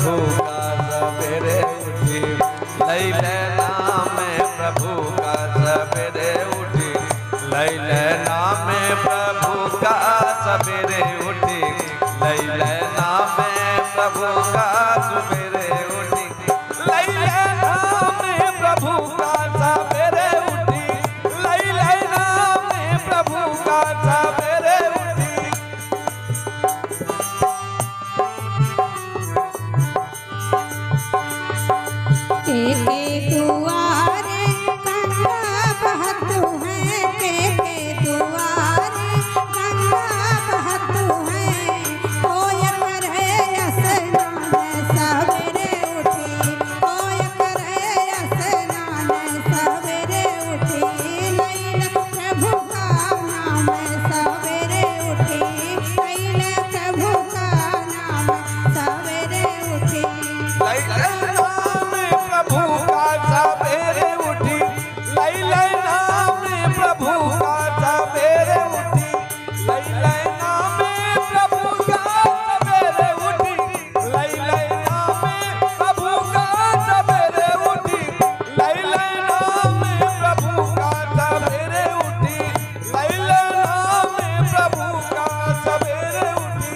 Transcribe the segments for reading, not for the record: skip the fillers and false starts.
प्रभु का सवेरे उठी, लई ले नाम प्रभु का सवेरे उठी, लई ले नाम प्रभु का सवेरे उठी, लई ले नाम प्रभु का सवेरे उठी, लई ले नाम प्रभु का सवेरे उठी, लई ले नाम प्रभु का सवेरे उठी। के दुआरे गंगा बहतु है, के दुआरे गंगा बहतु है, कोय करे स्नान सवेरे उठी, कोय करे स्नान सवेरे उठी, लैला प्रभु का नाम सवेरे उठी, लैला प्रभु का नाम सवेरे उठी, लैला प्रभु का सवेरे उठी, लैला नाम प्रभु का सवेरे उठी, लैला नाम प्रभु का सवेरे उठी, लैला नाम प्रभु का सवेरे उठी, लैला नाम प्रभु का सवेरे उठी, लैला नाम प्रभु का सवेरे उठी।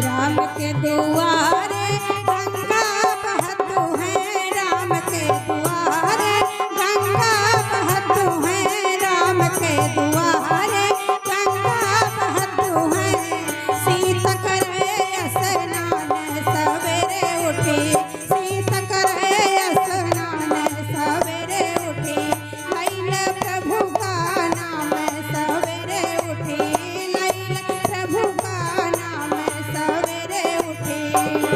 राम के दुआरे गंगा बहतु है, राम के दुआरे गंगा बहतु है, राम के दुआरे गंगा बहतु है, सीता करे स्नान सवेरे उठी, सीता करे स्नान सवेरे उठी, लैला प्रभु का नाम सवेरे उठी, लैला प्रभु का नाम सवेरे उठी,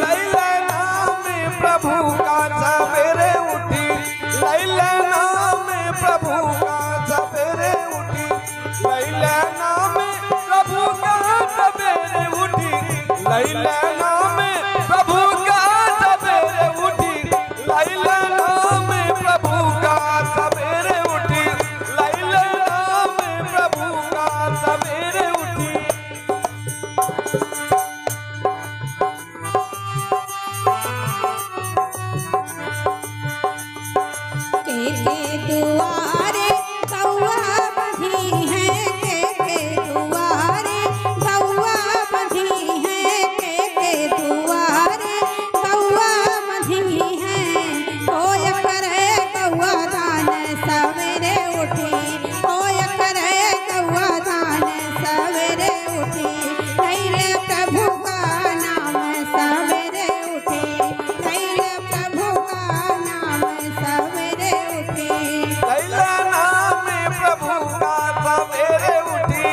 लैला नाम प्रभु का सवेरे उठी, लैला नाम प्रभु का सवेरे उठी, लैला नाम प्रभु का सवेरे उठी, लैला नाम प्रभु का सवेरे उठी, लैला नाम प्रभु का सवेरे उठी, लैला नाम प्रभु का सवेरे उठी। के दुआरे कौआ बंधी है, के दुआरे कौआ बंधी है, के दुआरे कौआ बंधी है, कोय करे कौआ दान सवेरे उठी, कोय करे कौआ दान सवेरे उठी, लैला प्रभु का नाम सवेरे उठी, लैला प्रभु का नाम सवेरे उठी, लैला नाम प्रभु का सवेरे उठी,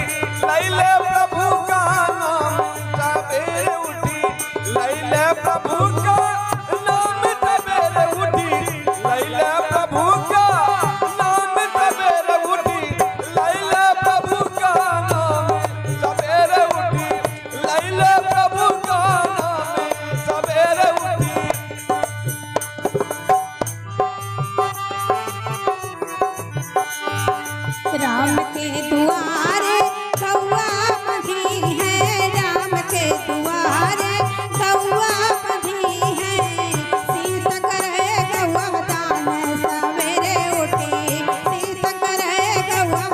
लैला प्रभु का नाम सवेरे उठी, लैला प्रभु का नाम सवेरे उठी, लैला प्रभु का नाम सवेरे उठी, लैला प्रभु का नाम सवेरे उठी, लैला प्रभु का नाम सवेरे उठी। राम के दुआरे कौआ बंधी है, राम के दुआरे कौआ बंधी है, सीता करे कौआ दान सवेरे उठी, सीता करे कौआ